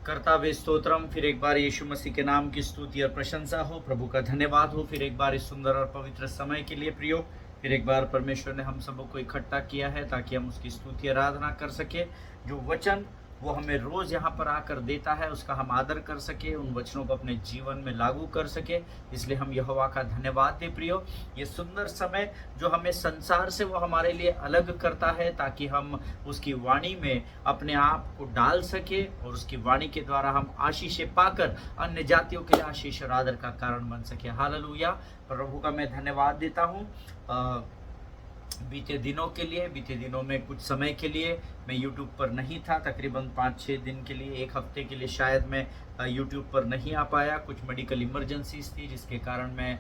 कर्तावे स्तोत्रम। फिर एक बार यीशु मसीह के नाम की स्तुति और प्रशंसा हो, प्रभु का धन्यवाद हो फिर एक बार इस सुंदर और पवित्र समय के लिए प्रियो। फिर एक बार परमेश्वर ने हम सबको इकट्ठा किया है ताकि हम उसकी स्तुति आराधना कर सके। जो वचन वो हमें रोज यहाँ पर आकर देता है उसका हम आदर कर सके, उन वचनों को अपने जीवन में लागू कर सके। इसलिए हम यहोवा का धन्यवाद दे प्रियो। ये सुंदर समय जो हमें संसार से वो हमारे लिए अलग करता है ताकि हम उसकी वाणी में अपने आप को डाल सके और उसकी वाणी के द्वारा हम आशीषें पाकर अन्य जातियों के लिए आशीष और आदर का कारण बन सके। हालेलुया। प्रभु का मैं धन्यवाद देता हूँ बीते दिनों में कुछ समय के लिए मैं YouTube पर नहीं था। तकरीबन 5-6 दिन के लिए, एक हफ्ते के लिए शायद मैं YouTube पर नहीं आ पाया। कुछ मेडिकल इमरजेंसीज थी जिसके कारण मैं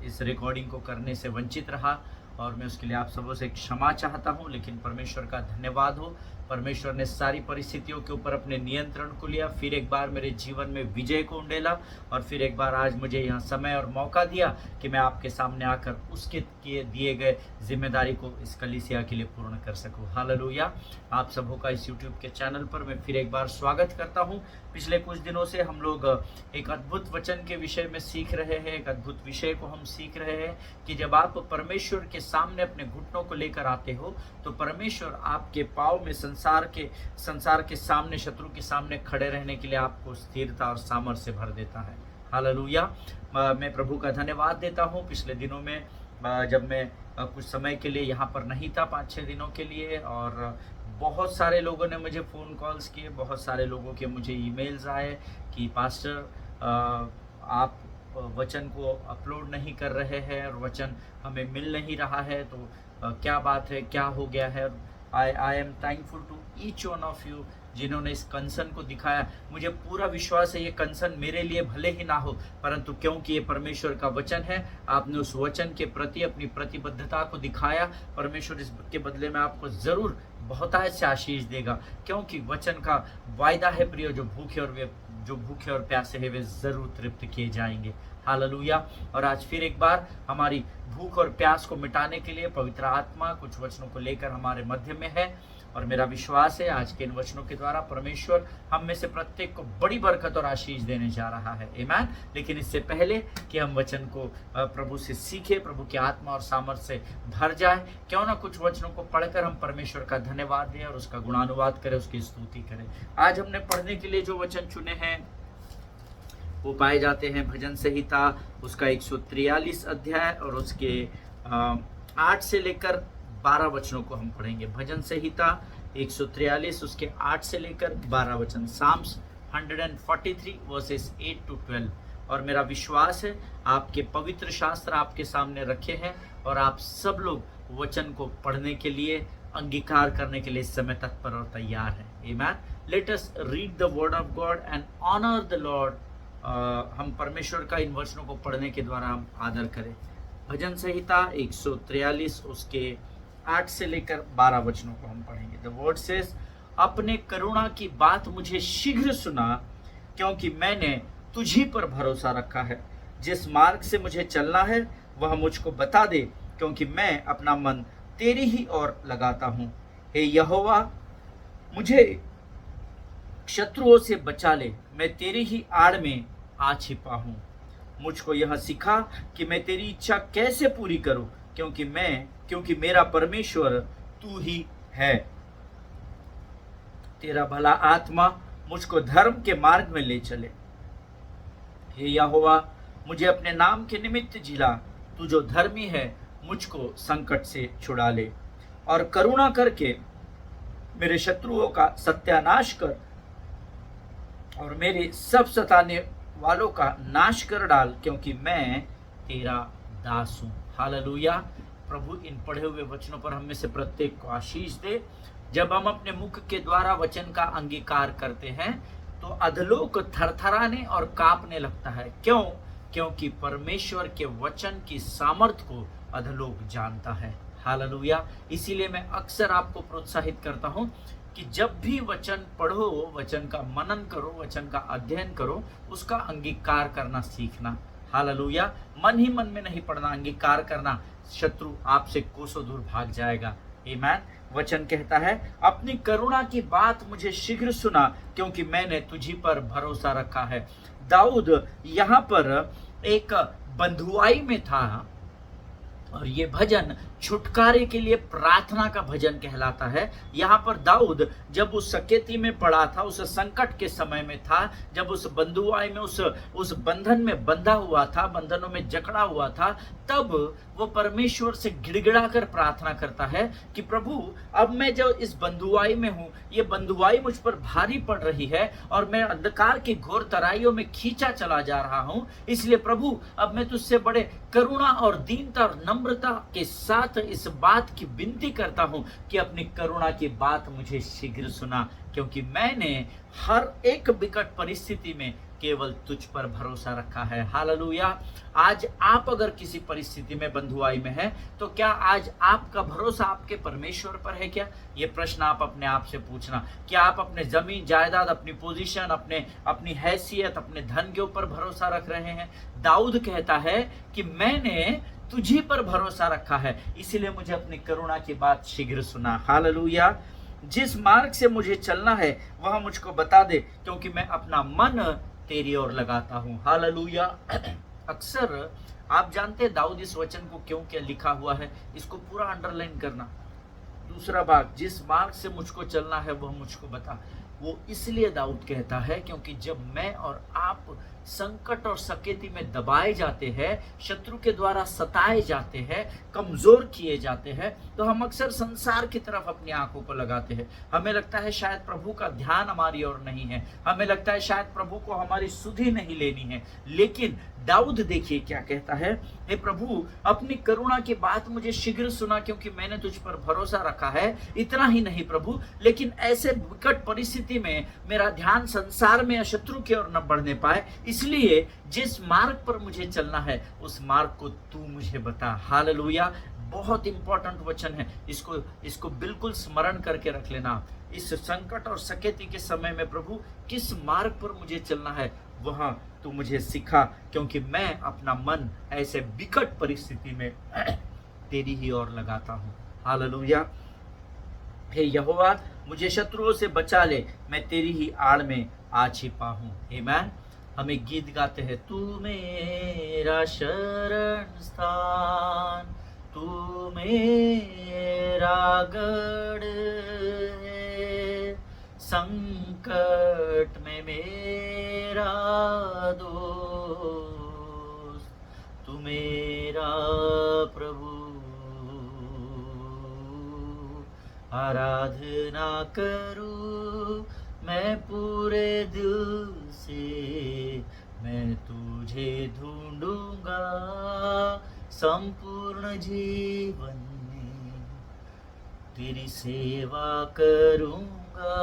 इस रिकॉर्डिंग को करने से वंचित रहा और मैं उसके लिए आप सबों से क्षमा चाहता हूं। लेकिन परमेश्वर का धन्यवाद हो, परमेश्वर ने सारी परिस्थितियों के ऊपर अपने नियंत्रण को लिया, फिर एक बार मेरे जीवन में विजय को उंडेला और फिर एक बार आज मुझे यहाँ समय और मौका दिया कि मैं आपके सामने आकर उसके दिए गए जिम्मेदारी को इस कलीसिया के लिए पूर्ण कर सकूँ। हालेलुया। आप सबों का इस YouTube के चैनल पर मैं फिर एक बार स्वागत करता हूँ। पिछले कुछ दिनों से हम लोग एक अद्भुत वचन के विषय में सीख रहे हैं। एक अद्भुत विषय को हम सीख रहे हैं कि जब आप परमेश्वर के सामने अपने घुटनों को लेकर आते हो तो परमेश्वर आपके पाँव में संसार के सामने, शत्रु के सामने खड़े रहने के लिए आपको स्थिरता और सामर्थ्य भर देता है। हालेलुया। मैं प्रभु का धन्यवाद देता हूँ। पिछले दिनों में जब मैं कुछ समय के लिए यहाँ पर नहीं था, 5-6 दिनों के लिए, और बहुत सारे लोगों ने मुझे फ़ोन कॉल्स किए, बहुत सारे लोगों के मुझे ईमेल्स आए कि पास्टर आप वचन को अपलोड नहीं कर रहे हैं और वचन हमें मिल नहीं रहा है, तो क्या बात है, क्या हो गया है। I am thankful to each one of you जिन्होंने इस कंसर्न को दिखाया। मुझे पूरा विश्वास है ये कंसर्न मेरे लिए भले ही ना हो, परंतु क्योंकि ये परमेश्वर का वचन है, आपने उस वचन के प्रति अपनी प्रतिबद्धता को दिखाया। परमेश्वर इसके बदले में आपको ज़रूर बहुतायत से आशीष देगा, क्योंकि वचन का वायदा है प्रियो, जो भूखे और प्यासे हैं वे ज़रूर तृप्त किए जाएंगे। हालेलुया। और आज फिर एक बार हमारी भूख और प्यास को मिटाने के लिए पवित्र आत्मा कुछ वचनों को लेकर हमारे मध्य में है और मेरा विश्वास है आज के इन वचनों के द्वारा परमेश्वर हम में से प्रत्येक को बड़ी बरकत और आशीष देने जा रहा है। आमीन। लेकिन इससे पहले कि हम वचन को प्रभु से सीखे, प्रभु की आत्मा और सामर्थ्य से भर जाए, क्यों ना कुछ वचनों को पढ़कर हम परमेश्वर का धन्यवाद दें और उसका गुणानुवाद करें, उसकी स्तुति करें। आज हमने पढ़ने के लिए जो वचन चुने हैं वो पाए जाते हैं भजन संहिता उसका 143 अध्याय और उसके 8 से लेकर 12 वचनों को हम पढ़ेंगे। भजन संहिता 143 उसके 8 से लेकर 12 वचन, साम्स 143 वर्सेस 8 to 12। और मेरा विश्वास है आपके पवित्र शास्त्र आपके सामने रखे हैं और आप सब लोग वचन को पढ़ने के लिए, अंगीकार करने के लिए इस समय तत्पर और तैयार हैं। आमीन। Let us read the word of God and honour the Lord. हम परमेश्वर का इन वचनों को पढ़ने के द्वारा हम आदर करें। भजन संहिता 143 उसके 8 से लेकर 12 वचनों को हम पढ़ेंगे। द वर्ड सेज, अपने करुणा की बात मुझे शीघ्र सुना, क्योंकि मैंने तुझी पर भरोसा रखा है। जिस मार्ग से मुझे चलना है वह मुझको बता दे, क्योंकि मैं अपना मन तेरी ही ओर लगाता हूँ। हे यहोवा, मुझे शत्रुओं से बचा ले, मैं तेरी ही आड़ में आ छिपा हूँ। मुझको यह सिखा कि मैं तेरी इच्छा कैसे पूरी करूं, क्योंकि मेरा परमेश्वर तू ही है। तेरा भला आत्मा मुझको धर्म के मार्ग में ले चले। हे यहोवा, मुझे अपने नाम के निमित्त जिला, तू जो धर्मी है मुझको संकट से छुड़ा ले, और करुणा करके मेरे शत्रुओं का सत्यानाश कर और मेरे सब सताने वालों का नाश कर डाल, क्योंकि मैं तेरा दास हूँ। हालेलुया। प्रभु इन पढ़े हुए वचनों पर हम में से प्रत्येक को आशीष दे। जब हम अपने मुख के द्वारा वचन का अंगीकार करते हैं तो अधलोक थरथराने और कांपने लगता है। क्यों? क्योंकि परमेश्वर के वचन की सामर्थ्य को अधलोक जानता है। हालेलुया। इसीलिए मैं अक्सर आपको प्रोत्साहित करता हूं कि जब भी वचन पढ़ो, वचन का मनन करो, वचन का अध्ययन करो, उसका अंगीकार करना सीखना। हालेलुया। मन ही मन में नहीं पढ़ना, अंगीकार करना, शत्रु आपसे कोसों दूर भाग जाएगा। आमीन। वचन कहता है, अपनी करुणा की बात मुझे शीघ्र सुना, क्योंकि मैंने तुझी पर भरोसा रखा है। दाऊद यहाँ पर एक बंधुआई में था, और ये भजन छुटकारे के लिए प्रार्थना का भजन कहलाता है। यहाँ पर दाऊद जब उस सकेती में पड़ा था, उस संकट के समय में था, जब उस बंधुआई में उस बंधन में बंधा हुआ था, बंधनों में जकड़ा हुआ था, तब वो परमेश्वर से गिड़गिड़ा कर प्रार्थना करता है कि प्रभु, अब मैं जो इस बंधुआई में हूँ, ये बंधुआई मुझ पर भारी पड़ रही है और मैं अंधकार की घोर तराइयों में खींचा चला जा रहा हूँ। इसलिए प्रभु, अब मैं तुझसे बड़े करुणा और दीनता और नम्रता के साथ इस बात की विनती करता हूं कि अपनी करुणा की बात मुझे शीघ्र सुना, क्योंकि मैंने हर एक विकट परिस्थिति में केवल तुझ पर भरोसा रखा है। हालेलुया। आज आप अगर किसी परिस्थिति में बंधुआई में हैं, तो क्या आज आपका भरोसा आपके परमेश्वर पर है क्या? ये प्रश्न आप अपने आप से पूछना। क्या आप अपने जमीन जायदाद, अपनी पोजीशन, अपनी हैसियत, अपने धन के ऊपर भरोसा रख रहे हैं? दाऊद कहता है कि मैंने तुझी पर भरोसा रखा है, इसीलिए मुझे अपनी करुणा की बात शीघ्र सुना। हालेलुया। जिस मार्ग से मुझे चलना है वह मुझको बता दे, क्योंकि मैं अपना मन तेरी ओर लगाता हूं। हालेलुया। अक्सर आप जानते हैं दाऊद इस वचन को क्यों क्या लिखा हुआ है, इसको पूरा अंडरलाइन करना। दूसरा भाग, जिस मार्ग से मुझको चलना है वह मुझको बता। वो इसलिए दाऊद कहता है क्योंकि जब मैं और आप संकट और सकेती में दबाए जाते हैं, शत्रु के द्वारा सताए जाते हैं, कमजोर किए जाते हैं, तो हम अक्सर संसार की तरफ अपनी आंखों को लगाते हैं। हमें लगता है शायद प्रभु का ध्यान हमारी ओर नहीं है, हमें लगता है शायद प्रभु को हमारी सुधि नहीं लेनी है। लेकिन दाऊद देखिए क्या कहता है, हे प्रभु, अपनी करुणा की बात मुझे शीघ्र सुना, क्योंकि मैंने तुझ पर भरोसा रखा है। इतना ही नहीं प्रभु, लेकिन ऐसे विकट परिस्थिति में मेरा ध्यान संसार में या शत्रु की ओर न बढ़ने पाए, इसलिए जिस मार्ग पर मुझे चलना है उस मार्ग को तू मुझे बता। हालेलुया। बहुत इंपॉर्टेंट वचन है, इसको बिल्कुल स्मरण करके रख लेना। इस संकट और सकेती के समय में प्रभु किस मार्ग पर मुझे चलना है वहां तू मुझे सिखा, क्योंकि मैं अपना मन ऐसे विकट परिस्थिति में तेरी ही ओर लगाता हूं। हालेलुया। हे यहोवा, मुझे शत्रुओं से बचा ले, मैं तेरी ही आड़ में आ छिपा हूं। आमीन। हमें गीत गाते हैं, तू मेरा शरण स्थान, तू मेरा गढ़ है, संकट में मेरा दोस्त, तू मेरा प्रभु। आराधना करूं मैं पूरे दिल से, मैं तुझे ढूंढूंगा संपूर्ण जीवन में, तेरी सेवा करूंगा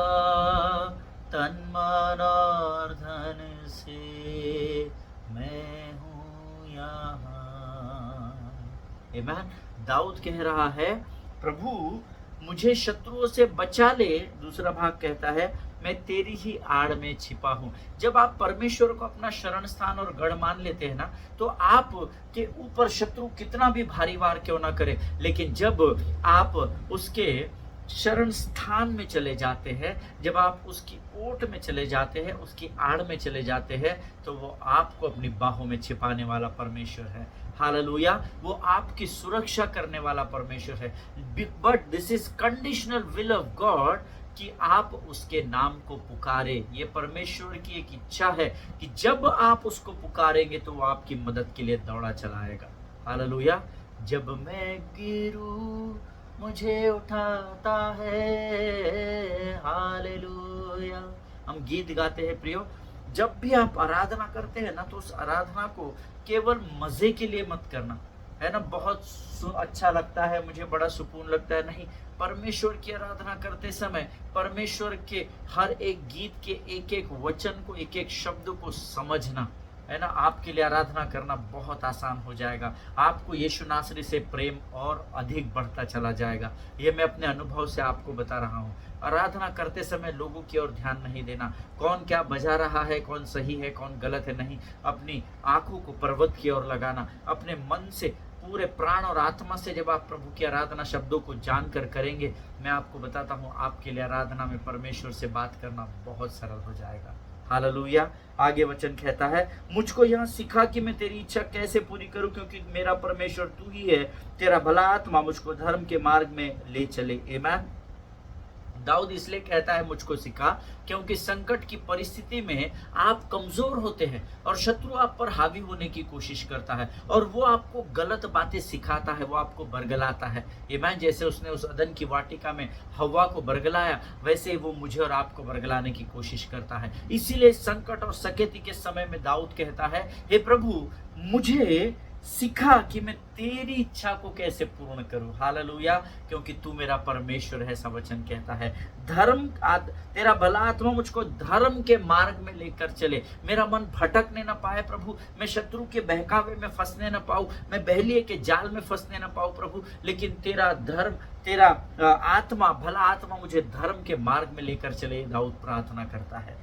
तन मन और धन से, मैं हूँ यहाँ। आमीन। दाऊद कह रहा है, प्रभु मुझे शत्रुओं से बचा ले। दूसरा भाग कहता है, मैं तेरी ही आड़ में छिपा हूं। जब आप परमेश्वर को अपना शरण स्थान और गढ़ मान लेते हैं ना, तो आप के ऊपर शत्रु कितना भी भारी वार क्यों ना करे, लेकिन जब आप उसके शरण स्थान में चले जाते हैं, जब आप उसकी ओट में चले जाते हैं, उसकी आड़ में चले जाते हैं, तो वो आपको अपनी बाहों में छिपाने वाला परमेश्वर है। हालेलुया। वो आपकी सुरक्षा करने वाला परमेश्वर है। But this is conditional will of God कि आप उसके नाम को पुकारे। ये परमेश्वर की एक इच्छा है कि जब आप उसको पुकारेंगे तो वो आपकी मदद के लिए दौड़ा चलाएगा। हालेलुया। जब मैं गिरूं मुझे उठाता है। हालेलुया। हम गीत गाते हैं प्रियो, जब भी आप आराधना करते हैं ना, तो उस आराधना को केवल मजे के लिए मत करना, है ना। बहुत अच्छा लगता है, मुझे बड़ा सुकून लगता है, नहीं। परमेश्वर की आराधना करते समय परमेश्वर के हर एक गीत के एक एक वचन को, एक एक शब्द को समझना, है ना। आपके लिए आराधना करना बहुत आसान हो जाएगा। आपको यीशु नासरी से प्रेम और अधिक बढ़ता चला जाएगा। ये मैं अपने अनुभव से आपको बता रहा हूँ। आराधना करते समय लोगों की ओर ध्यान नहीं देना, कौन क्या बजा रहा है, कौन सही है, कौन गलत है, नहीं। अपनी आंखों को पर्वत की ओर लगाना, अपने मन से पूरे प्राण और आत्मा से जब आप प्रभु की आराधना शब्दों को जानकर करेंगे, मैं आपको बताता हूँ आपके लिए आराधना में परमेश्वर से बात करना बहुत सरल हो जाएगा। हालेलुया। आगे वचन कहता है, मुझको यह सिखा कि मैं तेरी इच्छा कैसे पूरी करूं, क्योंकि मेरा परमेश्वर तू ही है। तेरा भला आत्मा मुझको धर्म के मार्ग में ले चले। आमीन। दाऊद इसलिए कहता है मुझको सिखा, क्योंकि संकट की परिस्थिति में आप कमजोर होते हैं और शत्रु आप पर हावी होने की कोशिश करता है और वो आपको गलत बातें सिखाता है, वो आपको बरगलाता है। आमीन। जैसे उसने उस अदन की वाटिका में हव्वा को बरगलाया, वैसे ही वो मुझे और आपको बरगलाने की कोशिश करता है। इसीलिए संकट और सकेती के समय में दाऊद कहता है, हे प्रभु मुझे सिखा कि मैं तेरी इच्छा को कैसे पूर्ण करूं। हालेलुया। क्योंकि तू मेरा परमेश्वर है, ऐसा वचन कहता है। तेरा भला आत्मा मुझको धर्म के मार्ग में लेकर चले, मेरा मन भटकने ना पाए प्रभु, मैं शत्रु के बहकावे में फंसने ना पाऊं, मैं बहलिए के जाल में फंसने ना पाऊं प्रभु, लेकिन तेरा धर्म, तेरा आत्मा, भला आत्मा मुझे धर्म के मार्ग में लेकर चले। दाऊद प्रार्थना करता है,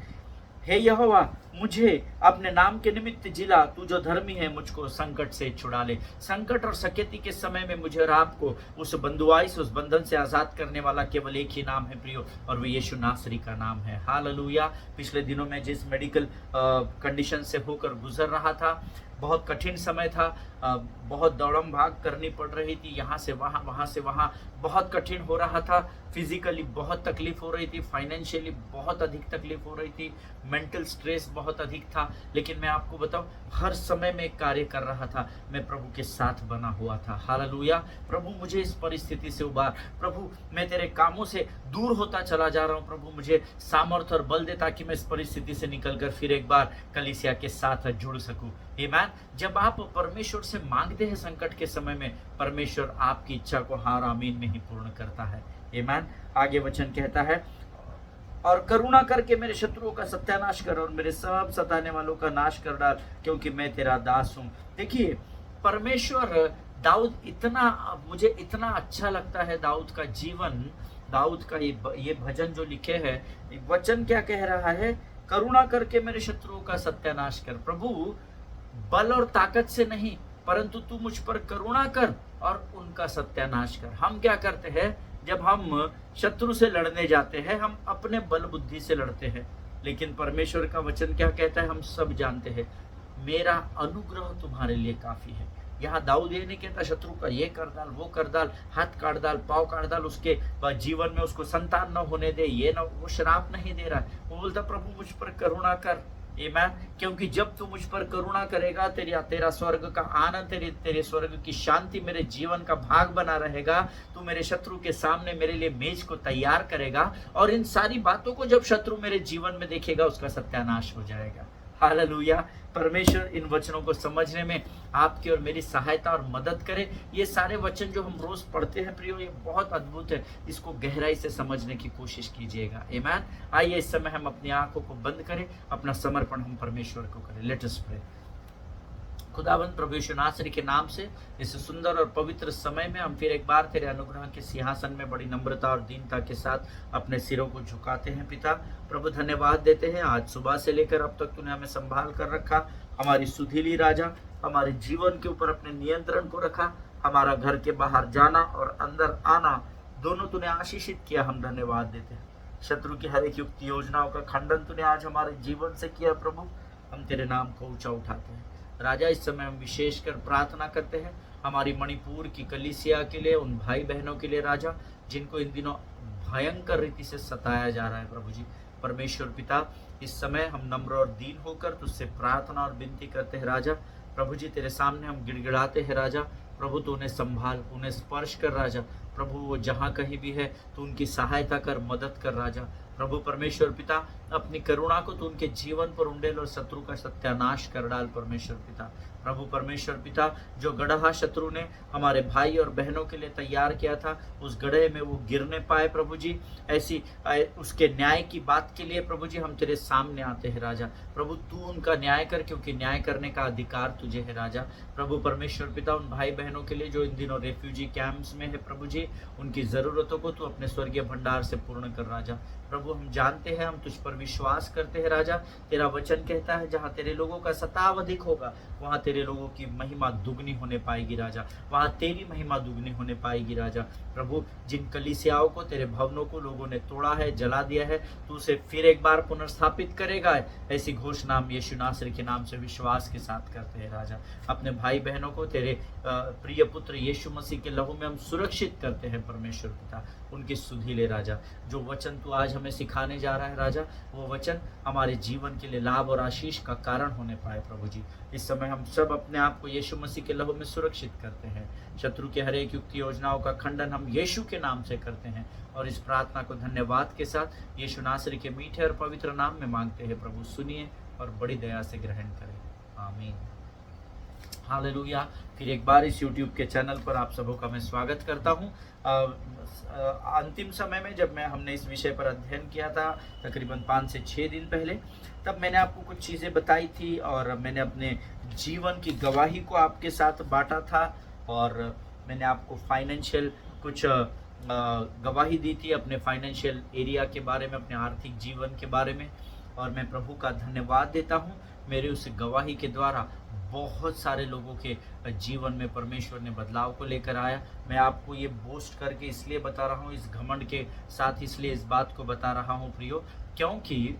हे यहोवा मुझे अपने नाम के निमित्त जिला, तू जो धर्मी है मुझको संकट से छुड़ा ले। संकट और सकेती के समय में मुझे और आपको उस बंधुआई से, उस बंधन से आजाद करने वाला केवल एक ही नाम है प्रियो, और वो यीशु नासरी का नाम है। हालेलुया। पिछले दिनों में जिस मेडिकल कंडीशन से होकर गुजर रहा था, बहुत कठिन समय था, बहुत दौड़म भाग करनी पड़ रही थी, यहाँ से वहाँ, वहाँ से वहाँ, बहुत कठिन हो रहा था। फिजिकली बहुत तकलीफ हो रही थी, फाइनेंशियली बहुत अधिक तकलीफ हो रही थी, मेंटल स्ट्रेस बहुत अधिक था। लेकिन मैं आपको बताऊं, हर समय में एक कार्य कर रहा था, मैं प्रभु के साथ बना हुआ था। हालेलुया। प्रभु मुझे इस परिस्थिति से उबार, प्रभु मैं तेरे कामों से दूर होता चला जा रहा हूँ, प्रभु मुझे सामर्थ्य और बल दे ताकि मैं इस परिस्थिति से निकलकर फिर एक बार कलीसिया के साथ जुड़ सकूं। आमीन। जब आप परमेश्वर से मांगते हैं संकट के समय में, परमेश्वर आपकी इच्छा को हार आमीन में ही पूर्ण करता है। आमीन। आगे वचन कहता है, और करुणा करके मेरे शत्रुओं का सत्यानाश कर और मेरे सब सताने वालों का नाश कर डाल, क्योंकि मैं तेरा दास हूं। देखिए परमेश्वर, दाऊद इतना, मुझे इतना अच्छा लगता है दाऊद का जीवन, दाऊद का ये भजन जो लिखे है, वचन क्या कह रहा है, करुणा करके मेरे शत्रुओं का सत्यानाश कर। प्रभु बल और ताकत से नहीं, परंतु तू मुझ पर करुणा कर और उनका सत्यानाश कर। हम क्या करते हैं, जब हम शत्रु से लड़ने जाते हैं, हम अपने बल बुद्धि से लड़ते हैं, लेकिन परमेश्वर का वचन क्या कहता है, हम सब जानते हैं, मेरा अनुग्रह तुम्हारे लिए काफी है। यहाँ दाऊद ये नहीं कहता शत्रु का ये कर डाल, वो कर डाल, हाथ काट डाल, पाँव काट डाल, उसके जीवन में उसको संतान न होने दे, ये न, वो श्राप नहीं दे रहा है। वो बोलता प्रभु मुझ पर करुणा कर। आमीन। क्योंकि जब तू मुझ पर करुणा करेगा, तेरा स्वर्ग का आनंद, तेरे स्वर्ग की शांति मेरे जीवन का भाग बना रहेगा। तू मेरे शत्रु के सामने मेरे लिए मेज को तैयार करेगा, और इन सारी बातों को जब शत्रु मेरे जीवन में देखेगा, उसका सत्यानाश हो जाएगा। हालेलुया। परमेश्वर इन वचनों को समझने में आपकी और मेरी सहायता और मदद करे। ये सारे वचन जो हम रोज पढ़ते हैं प्रियो, ये बहुत अद्भुत है, इसको गहराई से समझने की कोशिश कीजिएगा। आमीन। आइए इस समय हम अपनी आंखों को बंद करें, अपना समर्पण हम परमेश्वर को करें। Let us pray. खुदावंद प्रभु यीशु नासरी के नाम से इस सुंदर और पवित्र समय में हम फिर एक बार तेरे अनुग्रह के सिंहासन में बड़ी नम्रता और दीनता के साथ अपने सिरों को झुकाते हैं। पिता प्रभु धन्यवाद देते हैं, आज सुबह से लेकर अब तक तूने हमें संभाल कर रखा, हमारी सुधीली राजा, हमारे जीवन के ऊपर अपने नियंत्रण को रखा, हमारा घर के बाहर जाना और अंदर आना दोनों तूने आशीषित किया। हम धन्यवाद देते हैं। शत्रु की हर एक युक्त योजनाओं का खंडन तूने आज हमारे जीवन से किया। प्रभु हम तेरे नाम को ऊंचा उठाते हैं। राजा इस समय हम विशेषकर प्रार्थना करते हैं हमारी मणिपुर की कलीसिया के लिए, उन भाई बहनों के लिए राजा, जिनको इन दिनों भयंकर रीति से सताया जा रहा है। प्रभु जी परमेश्वर पिता, इस समय हम नम्र और दीन होकर तुझसे प्रार्थना और विनती करते हैं राजा। प्रभु जी तेरे सामने हम गिड़गिड़ाते हैं राजा। प्रभु तू उन्हें संभाल, उन्हें स्पर्श कर राजा। प्रभु वो जहाँ कहीं भी है तू उनकी सहायता कर, मदद कर राजा। प्रभु परमेश्वर पिता अपनी करुणा को तू उनके जीवन पर उंडेल और शत्रु का सत्यानाश कर डाल। परमेश्वर पिता, प्रभु परमेश्वर पिता, जो गड्ढा शत्रु ने हमारे भाई और बहनों के लिए तैयार किया था, उस गड्ढे में वो गिरने पाए प्रभु जी, ऐसी उसके न्याय की बात के लिए प्रभु जी हम तेरे सामने आते हैं राजा। प्रभु तू उनका न्याय कर, क्योंकि न्याय करने का अधिकार तुझे है राजा। प्रभु परमेश्वर पिता उन भाई बहनों के लिए जो इन दिनों रेफ्यूजी कैंप्स में है प्रभु जी, उनकी ज़रूरतों को तू अपने स्वर्गीय भंडार से पूर्ण कर राजा। प्रभु हम जानते हैं, हम तुझ पर विश्वास करते हैं राजा। तेरा वचन कहता है जहाँ तेरे लोगों का सताव अधिक होगा वहाँ तेरे लोगों की महिमा दुगनी होने पाएगी राजा, वहाँ तेरी महिमा दुगनी होने पाएगी राजा। प्रभु जिन कलीसियाओं को, तेरे भवनों को लोगों ने तोड़ा है, जला दिया है, तू उसे फिर एक बार पुनर्स्थापित करेगा, ऐसी घोषणा हम यीशु नासरी के नाम से विश्वास के साथ करते हैं राजा। अपने भाई बहनों को तेरे प्रिय पुत्र यीशु मसीह के लहू में हम सुरक्षित करते हैं परमेश्वर पिता, उनकी सुधि ले राजा। जो वचन तू आज हमें सिखाने जा रहा है राजा, वो वचन हमारे जीवन के लिए लाभ और आशीष का कारण होने पाए प्रभु जी। इस समय हम सब अपने आप को यीशु मसीह के लहू में सुरक्षित करते हैं। शत्रु के हर एक युक्ति योजनाओं का खंडन हम यीशु के नाम से करते हैं और इस प्रार्थना को धन्यवाद के साथ यीशु नासरी के मीठे और पवित्र नाम में मांगते हैं। प्रभु सुनिए और बड़ी दया से ग्रहण करें, आमीन। हालेलुया। फिर एक बार इस YouTube के चैनल पर आप सबों का मैं स्वागत करता हूँ। अंतिम समय में जब हमने इस विषय पर अध्ययन किया था तकरीबन 5 से 6 दिन पहले, तब मैंने आपको कुछ चीज़ें बताई थी और मैंने अपने जीवन की गवाही को आपके साथ बांटा था और मैंने आपको फाइनेंशियल कुछ गवाही दी थी अपने फाइनेंशियल एरिया के बारे में, अपने आर्थिक जीवन के बारे में। और मैं प्रभु का धन्यवाद देता हूँ, मेरे उस गवाही के द्वारा बहुत सारे लोगों के जीवन में परमेश्वर ने बदलाव को लेकर आया। मैं आपको ये बोस्ट करके इसलिए बता रहा हूँ, इस घमंड के साथ इसलिए इस बात को बता रहा हूँ प्रियो, क्योंकि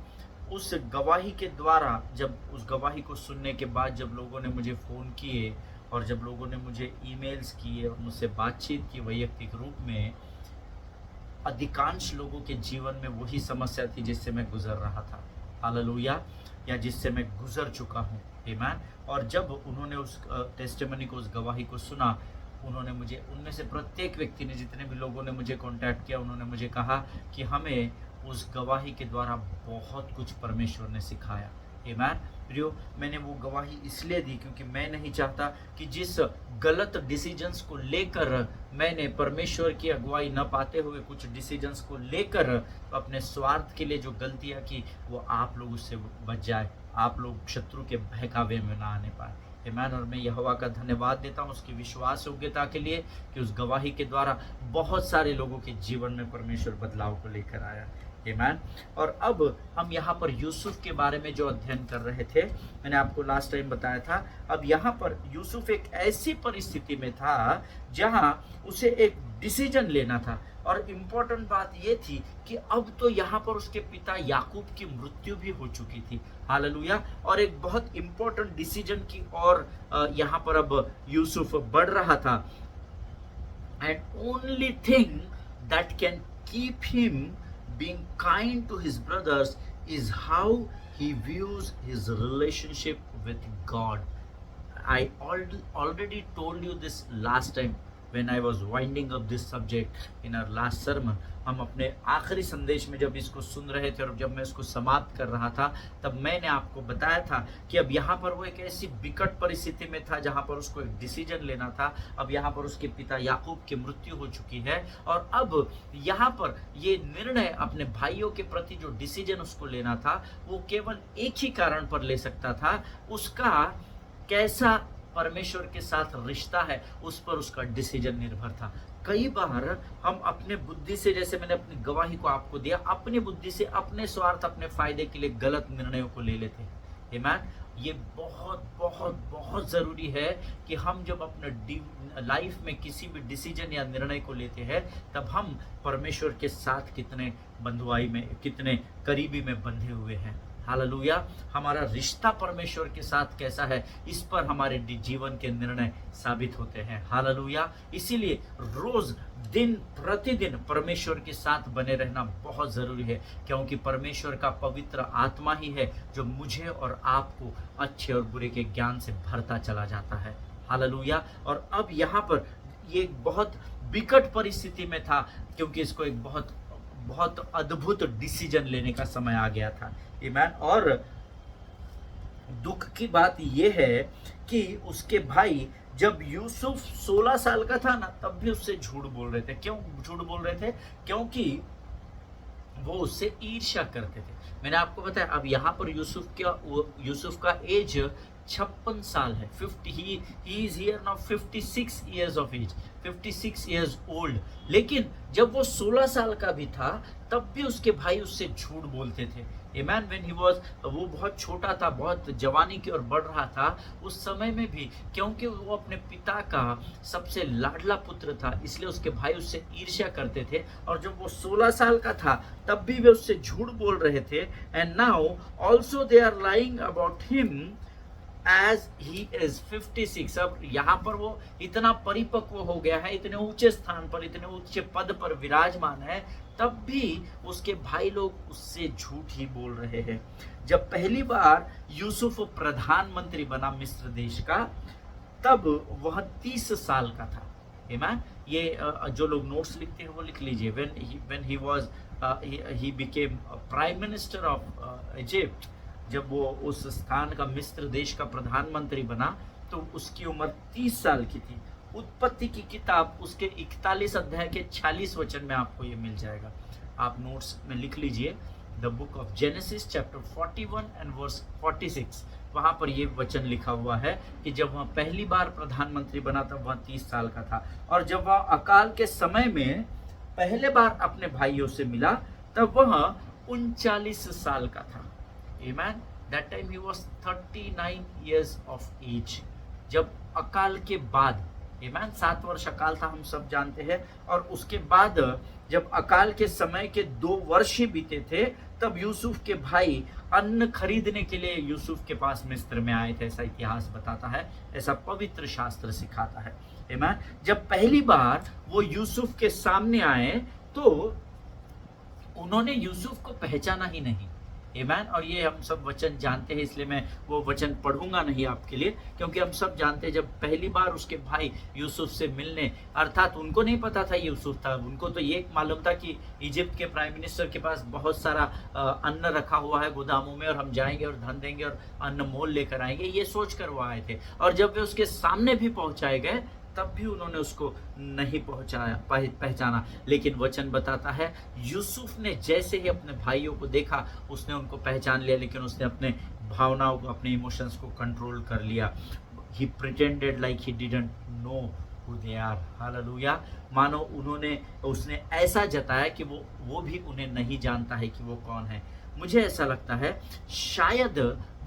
उस गवाही के द्वारा, जब उस गवाही को सुनने के बाद जब लोगों ने मुझे फ़ोन किए और जब लोगों ने मुझे ईमेल्स किए और मुझसे बातचीत की वैयक्तिक रूप में, अधिकांश लोगों के जीवन में वही समस्या थी जिससे मैं गुजर रहा था, हालेलुया, या जिससे मैं गुजर चुका हूँ, आमीन। और जब उन्होंने उस टेस्टिमनी को, उस गवाही को सुना, उन्होंने मुझे, उनमें से प्रत्येक व्यक्ति ने, जितने भी लोगों ने मुझे कांटेक्ट किया, उन्होंने मुझे कहा कि हमें उस गवाही के द्वारा बहुत कुछ परमेश्वर ने सिखाया, आमीन। प्रियो, मैंने वो गवाही इसलिए दी क्योंकि मैं नहीं चाहता कि जिस गलत डिसीजंस को लेकर मैंने परमेश्वर की अगुवाई न पाते हुए, कुछ डिसीजंस को लेकर अपने स्वार्थ के लिए जो गलतियां की, वो आप लोग उससे बच जाए, आप लोग शत्रु के बहकावे में ना आने पाए, आमीन। और मैं यहोवा का धन्यवाद देता हूँ उसकी विश्वास योग्यता के लिए कि उस गवाही के द्वारा बहुत सारे लोगों के जीवन में परमेश्वर बदलाव को लेकर आया, आमीन। और अब हम यहाँ पर यूसुफ के बारे में जो अध्ययन कर रहे थे, मैंने आपको लास्ट टाइम बताया था, अब यहाँ पर यूसुफ एक ऐसी परिस्थिति में था जहाँ उसे एक डिसीजन लेना था। और इम्पोर्टेंट बात ये थी कि अब तो यहाँ पर उसके पिता याकूब की मृत्यु भी हो चुकी थी, हालेलुया। और एक बहुत इम्पोर्टेंट डिसीजन की और यहाँ पर अब यूसुफ बढ़ रहा था। And only thing that can keep him being kind to his brothers is how he views his relationship with God. I already told you this last time when I was winding up this subject in our last sermon. हम अपने आखिरी संदेश में जब इसको सुन रहे थे और जब मैं इसको समाप्त कर रहा था, तब मैंने आपको बताया था कि अब यहाँ पर वो एक ऐसी विकट परिस्थिति में था जहाँ पर उसको एक डिसीजन लेना था। अब यहाँ पर उसके पिता याकूब की मृत्यु हो चुकी है और अब यहाँ पर ये निर्णय अपने भाइयों के प्रति जो डिसीजन उसको लेना था, वो केवल एक ही कारण पर ले सकता था, उसका कैसा परमेश्वर के साथ रिश्ता है उस पर उसका डिसीजन निर्भर था। कई बार हम अपने बुद्धि से, जैसे मैंने अपनी गवाही को आपको दिया, अपनी बुद्धि से अपने स्वार्थ, अपने फायदे के लिए गलत निर्णयों को ले लेते हैं, आमीन। ये बहुत बहुत बहुत ज़रूरी है कि हम जब अपने लाइफ में किसी भी डिसीजन या निर्णय को लेते हैं, तब हम परमेश्वर के साथ कितने बंधुआई में, कितने करीबी में बंधे हुए हैं, हालेलुया। हमारा रिश्ता परमेश्वर के साथ कैसा है, इस पर हमारे जीवन के निर्णय साबित होते हैं, हालेलुया। इसीलिए रोज दिन प्रतिदिन परमेश्वर के साथ बने रहना बहुत ज़रूरी है, क्योंकि परमेश्वर का पवित्र आत्मा ही है जो मुझे और आपको अच्छे और बुरे के ज्ञान से भरता चला जाता है, हालेलुया। और अब यहाँ पर ये बहुत विकट परिस्थिति में था क्योंकि इसको एक बहुत बहुत अद्भुत डिसीजन लेने का समय आ गया था, आमीन। और दुख की बात यह है कि उसके भाई जब यूसुफ 16 साल का था ना, तब भी उससे झूठ बोल रहे थे। क्यों झूठ बोल रहे थे? क्योंकि वो उससे ईर्ष्या करते थे। मैंने आपको बताया, अब यहाँ पर यूसुफ का एज 56 साल है। 50 he is here now 56 years of age, 56 years old. लेकिन जब वो 16 साल का भी था तब भी उसके भाई उससे झूठ बोलते थे। Amen, when he was, वो बहुत छोटा था, बहुत जवानी की ओर बढ़ रहा था उस समय में भी, क्योंकि वो अपने पिता का सबसे लाडला पुत्र था, इसलिए उसके भाई उससे ईर्ष्या करते थे। और जब वो 16 साल का था तब भी वे उससे झूठ बोल रहे थे। And now also they are lying about him as he is 56। अब यहाँ पर वो इतना परिपक्व हो गया है, इतने ऊंचे स्थान पर, इतने ऊंचे पद पर विराजमान है, तब भी उसके भाई लोग उससे झूठ ही बोल रहे हैं। जब पहली बार यूसुफ प्रधानमंत्री बना मिस्र देश का, तब वह 30 साल का था। Amen? ये जो लोग नोट्स लिखते हैं वो लिख लीजिए। when he was he became prime minister of Egypt, जब वो उस स्थान का, मिस्र देश का प्रधानमंत्री बना, तो उसकी उम्र 30 साल की थी। उत्पत्ति की किताब उसके 41 अध्याय के 46 वचन में आपको ये मिल जाएगा। आप नोट्स में लिख लीजिए, the book of Genesis chapter 41 and verse 46। वहां पर ये वचन लिखा हुआ है कि जब वह पहली बार प्रधानमंत्री बना तब वह 30 साल का था, और जब वह अकाल के समय में पहले बार अपने भाइयों से मिला तब वह 39 साल का था। Amen? That time he was 39 years of age. जब अकाल के बाद, Amen? 7 वर्ष अकाल था, हम सब जानते हैं। और उसके बाद जब अकाल के समय के 2 वर्ष ही बीते थे, तब यूसुफ के भाई अन्न खरीदने के लिए यूसुफ के पास मिस्र में आए थे। ऐसा इतिहास बताता है, ऐसा पवित्र शास्त्र सिखाता है। Amen? जब पहली बार वो यूसुफ के सामने आए तो उन्होंने यूसुफ को पहचाना ही नहीं। Amen? और ये हम सब वचन जानते हैं, इसलिए मैं वो वचन पढ़ूंगा नहीं आपके लिए, क्योंकि हम सब जानते हैं जब पहली बार उसके भाई यूसुफ से मिलने, अर्थात उनको नहीं पता था यूसुफ था, उनको तो ये मालूम था कि इजिप्ट के प्राइम मिनिस्टर के पास बहुत सारा अन्न रखा हुआ है गोदामों में, और हम जाएंगे और धन देंगे और अन्न मोल लेकर आएंगे, ये सोच कर वो आए थे। और जब वे उसके सामने भी पहुंचाए गए तब भी उन्होंने उसको नहीं पहचाना। लेकिन वचन बताता है यूसुफ ने जैसे ही अपने भाइयों को देखा उसने उनको पहचान लिया, लेकिन उसने अपने भावनाओं को, अपने इमोशंस को कंट्रोल कर लिया। He pretended like he didn't know who they are. Hallelujah. मानो उसने ऐसा जताया कि वो भी उन्हें नहीं जानता है कि वो कौन है। मुझे ऐसा लगता है शायद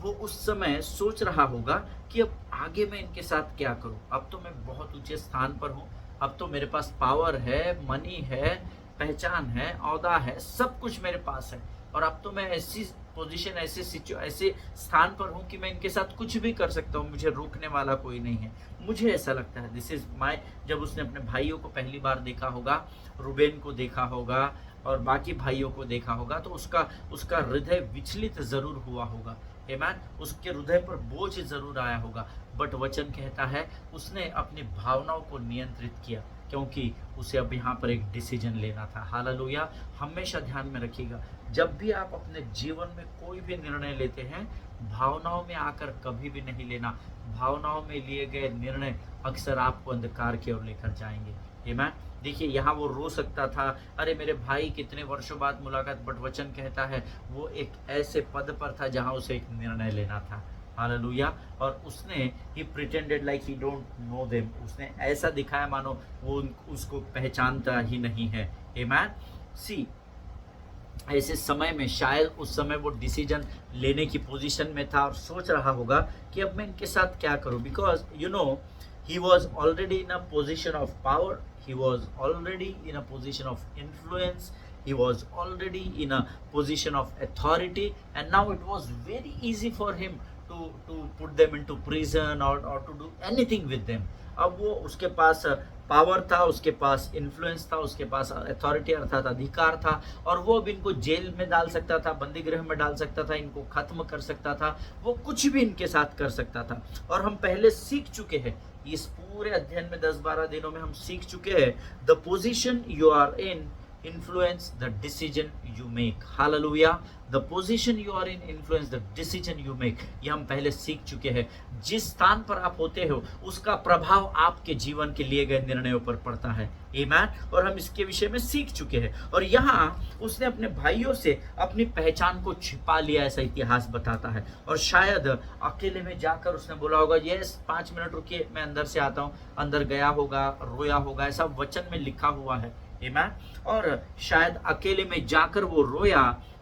वो उस समय सोच रहा होगा कि अब आगे मैं इनके साथ क्या करूं। अब तो मैं बहुत ऊंचे स्थान पर हूं, अब तो मेरे पास पावर है, मनी है, पहचान है, औहदा है, सब कुछ मेरे पास है, और अब तो मैं ऐसी पोजीशन, ऐसे स्थान पर हूं कि मैं इनके साथ कुछ भी कर सकता हूं, मुझे रोकने वाला कोई नहीं है। मुझे ऐसा लगता है दिस इज माय, जब उसने अपने भाइयों को पहली बार देखा होगा, रूबेन को देखा होगा और बाकी भाइयों को देखा होगा, तो उसका हृदय विचलित जरूर हुआ होगा। Amen? उसके हृदय पर बोझ जरूर आया होगा, बट वचन कहता है उसने अपनी भावनाओं को नियंत्रित किया, क्योंकि उसे अब यहाँ पर एक डिसीजन लेना था। हालेलुया। हमेशा ध्यान में रखिएगा, जब भी आप अपने जीवन में कोई भी निर्णय लेते हैं, भावनाओं में आकर कभी भी नहीं लेना। भावनाओं में लिए गए निर्णय अक्सर आपको अंधकार की ओर लेकर जाएंगे। Amen? देखिए यहाँ वो रो सकता था, अरे मेरे भाई कितने वर्षों बाद मुलाकात, बट वचन कहता है वो एक ऐसे पद पर था जहाँ उसे एक निर्णय लेना था। हालेलुया। और उसने he pretended like he don't know them, उसने ऐसा दिखाया मानो वो उसको पहचानता ही नहीं है। आमेन। सी, ऐसे समय में शायद उस समय वो डिसीजन लेने की पोजीशन में था और सोच रहा होगा कि अब मैं इनके साथ क्या करूं, because you know he was already in a position of power, he was already in a position of influence, he was already in a position of authority, and now it was very easy for him to put them into prison or to do anything with them. अब वो उसके पास power था, उसके पास influence था, उसके पास authority अर्थात अधिकार था, और वो अब इनको जेल में डाल सकता था, बंदी गृह में डाल सकता था, इनको खत्म कर सकता था, वो कुछ भी इनके साथ कर सकता था। और हम पहले सीख चुके हैं, इस पूरे अध्ययन में 10-12 दिनों में हम सीख चुके हैं, the position you are in influence the decision you make. Hallelujah. The position you are in influence the decision you make. ये हम पहले सीख चुके हैं। जिस स्थान पर आप होते हो उसका प्रभाव आपके जीवन के लिए गए निर्णयों पर पड़ता है। आमीन। और हम इसके विषय में सीख चुके हैं। और यहाँ उसने अपने भाइयों से अपनी पहचान को छिपा लिया, ऐसा इतिहास बताता है। और शायद अकेले में जाकर उसने बोला होगा, यस 5 मिनट रुकिए मैं अंदर से आता हूँ। अंदर गया होगा, रोया होगा, ऐसा वचन में लिखा हुआ है। आमीन। और शायद अकेले में जाकर वो रोया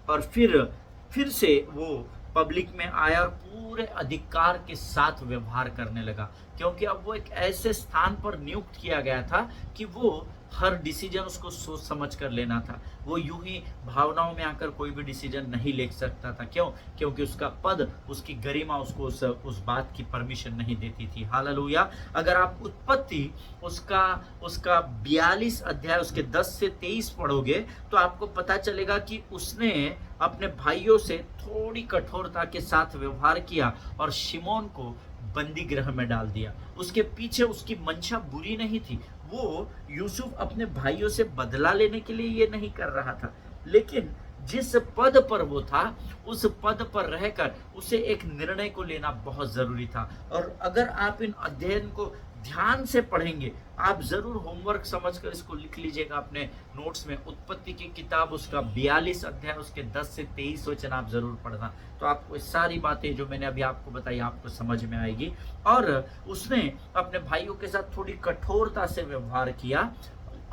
और फिर से वो पब्लिक में आया और पूरे अधिकार के साथ व्यवहार करने लगा, क्योंकि अब वो एक ऐसे स्थान पर नियुक्त किया गया था कि वो हर डिसीजन उसको सोच समझ कर लेना था। वो यूं ही भावनाओं में आकर कोई भी डिसीजन नहीं ले सकता था। क्यों? क्योंकि उसका पद, उसकी गरिमा उसको उस बात की परमिशन नहीं देती थी। हालेलुया। अगर आप उत्पत्ति उसका 42 अध्याय उसके 10 से 23 पढ़ोगे तो आपको पता चलेगा कि उसने अपने भाइयों से थोड़ी कठोरता के साथ व्यवहार किया और शिमोन को बंदी गृह में डाल दिया। उसके पीछे उसकी मंशा बुरी नहीं थी। वो यूसुफ अपने भाइयों से बदला लेने के लिए ये नहीं कर रहा था, लेकिन जिस पद पर वो था उस पद पर रहकर उसे एक निर्णय को लेना बहुत जरूरी था। और अगर आप इन अध्ययन को ध्यान से पढ़ेंगे, आप जरूर होमवर्क समझकर इसको लिख लीजिएगा अपने नोट्स में। उत्पत्ति की किताब उसका 42 अध्याय उसके 10 से 23 वचन आप जरूर पढ़ना, तो आपको सारी बातें जो मैंने अभी आपको बताई आपको समझ में आएगी। और उसने अपने भाइयों के साथ थोड़ी कठोरता से व्यवहार किया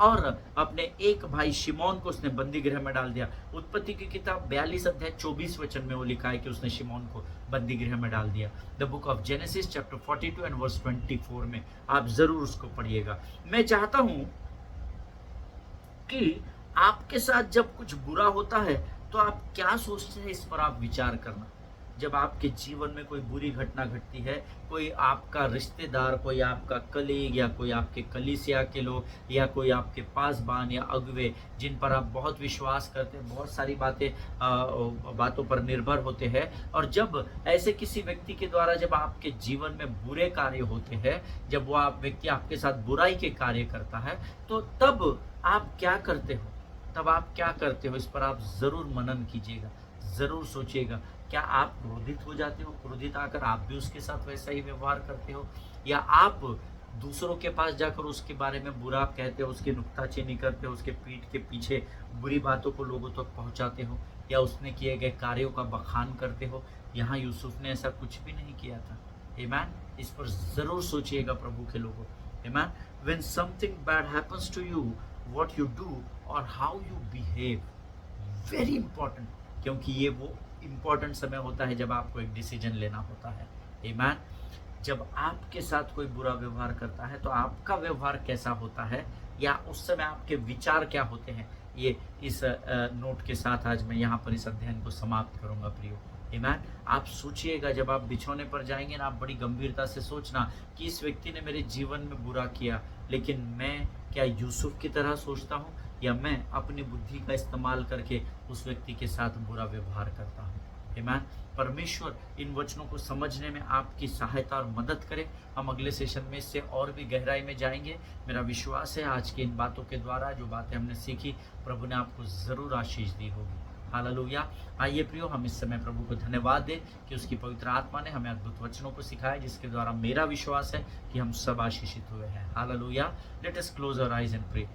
और अपने एक भाई शिमोन को उसने बंदी गृह में डाल दिया। उत्पत्ति की किताब 42 अध्याय 24 वचन में वो लिखा है कि उसने शिमोन को बंदी गृह में डाल दिया। The book of Genesis chapter 42 and verse 24 में आप जरूर उसको पढ़िएगा। मैं चाहता हूं कि आपके साथ जब कुछ बुरा होता है तो आप क्या सोचते हैं, इस पर आप विचार करना। जब आपके जीवन में कोई बुरी घटना घटती है, कोई आपका रिश्तेदार, कोई आपका कलीग या कोई आपके कलीसिया के लोग या कोई आपके पासबान या अगुवे जिन पर आप बहुत विश्वास करते हैं, बहुत सारी बातों पर निर्भर होते हैं, और जब ऐसे किसी व्यक्ति के द्वारा जब आपके जीवन में बुरे कार्य होते हैं, जब वो व्यक्ति आपके साथ बुराई के कार्य करता है, तो तब आप क्या करते हो? तब आप क्या करते हो, इस पर आप जरूर मनन कीजिएगा, जरूर सोचिएगा। क्या आप क्रोधित हो जाते हो? क्रोधित आकर आप भी उसके साथ वैसा ही व्यवहार करते हो? या आप दूसरों के पास जाकर उसके बारे में बुरा कहते हो, उसकी नुक्ताचीनी करते हो, उसके पीठ के पीछे बुरी बातों को लोगों तक पहुंचाते हो, या उसने किए गए कार्यों का बखान करते हो? यहाँ यूसुफ ने ऐसा कुछ भी नहीं किया था। आमीन। इस पर जरूर सोचिएगा प्रभु के लोगों। आमीन। When something bad happens to you, what you do और how you behave, very important, क्योंकि ये वो इंपॉर्टेंट समय होता है जब आपको एक डिसीजन लेना होता है। आमीन। जब आपके साथ कोई बुरा व्यवहार करता है तो आपका व्यवहार कैसा होता है, या उस समय आपके विचार क्या होते हैं, ये इस नोट के साथ आज मैं यहाँ पर इस अध्ययन को समाप्त करूंगा प्रियो। आमीन। आप सोचिएगा, जब आप बिछौने पर जाएंगे ना, आप बड़ी गंभीरता से सोचना कि इस व्यक्ति ने मेरे जीवन में बुरा किया, लेकिन मैं क्या यूसुफ की तरह सोचता हूँ, या मैं अपनी बुद्धि का इस्तेमाल करके उस व्यक्ति के साथ बुरा व्यवहार करता हूँ। आमीन। परमेश्वर इन वचनों को समझने में आपकी सहायता और मदद करे। हम अगले सेशन में इससे और भी गहराई में जाएंगे। मेरा विश्वास है आज की इन बातों के द्वारा जो बातें हमने सीखी, प्रभु ने आपको जरूर आशीष दी होगी। हालेलुया। आइए प्रियो, हम इस समय प्रभु को धन्यवाद दें कि उसकी पवित्र आत्मा ने हमें अद्भुत वचनों को सिखाया, जिसके द्वारा मेरा विश्वास है कि हम सब आशीषित हुए हैं। Hallelujah. Let us close our eyes and pray.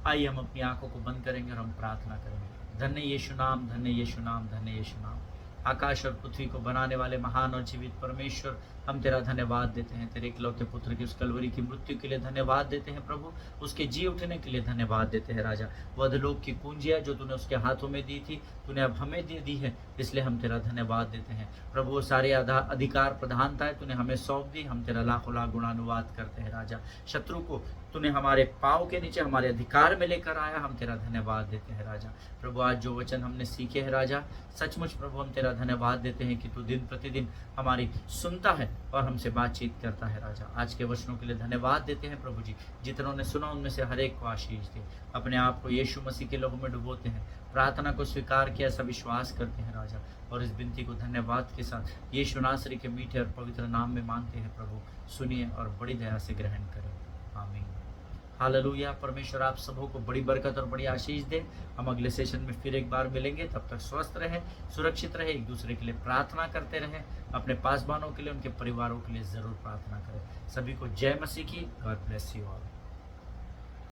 आइए हम अपनी आंखों को बंद करेंगे और हम प्रार्थना करेंगे। धन्य यीशु नाम, धन्य यीशु नाम, धन्य यीशु नाम। आकाश और पृथ्वी को बनाने वाले महान और जीवित परमेश्वर, हम तेरा धन्यवाद देते हैं। तेरे इकलौते पुत्र की उस कलवरी की मृत्यु के लिए धन्यवाद देते हैं प्रभु। उसके जी उठने के लिए धन्यवाद देते हैं राजा। वह अधोलोक की कुंजियां जो तूने उसके हाथों में दी थी, तूने अब हमें दे दी है, इसलिए हम तेरा धन्यवाद देते हैं प्रभु। वो सारे अधिकार प्रधानताएं तूने हमें सौंप दी, हम तेरा लाखों लाख गुणानुवाद करते हैं राजा। शत्रु को तूने हमारे पाँव के नीचे हमारे अधिकार में लेकर आया, हम तेरा धन्यवाद देते हैं राजा। प्रभु आज जो वचन हमने सीखे हैं राजा, सचमुच प्रभु हम तेरा धन्यवाद देते हैं कि तू दिन प्रतिदिन हमारी सुनता है और हमसे बातचीत करता है राजा। आज के वचनों के लिए धन्यवाद देते हैं प्रभु जी। जितनों ने सुना उनमें से हर एक को आशीष दे। अपने आप को यीशु मसीह के लहू में डुबोते हैं, प्रार्थना को स्वीकार किया, ऐसा विश्वास करते हैं राजा, और इस विनती को धन्यवाद के साथ यीशु नासरी के मीठे और पवित्र नाम में मांगते हैं प्रभु। सुनिए और बड़ी दया से ग्रहण करें। आमीन। हालेलुया। परमेश्वर आप सबों को बड़ी बरकत और बड़ी आशीष दे। हम अगले सेशन में फिर एक बार मिलेंगे, तब तक स्वस्थ रहे, सुरक्षित रहे, एक दूसरे के लिए प्रार्थना करते रहे, अपने पासबानों के लिए, उनके परिवारों के लिए जरूर प्रार्थना करें। सभी को जय मसीह की। God bless you all.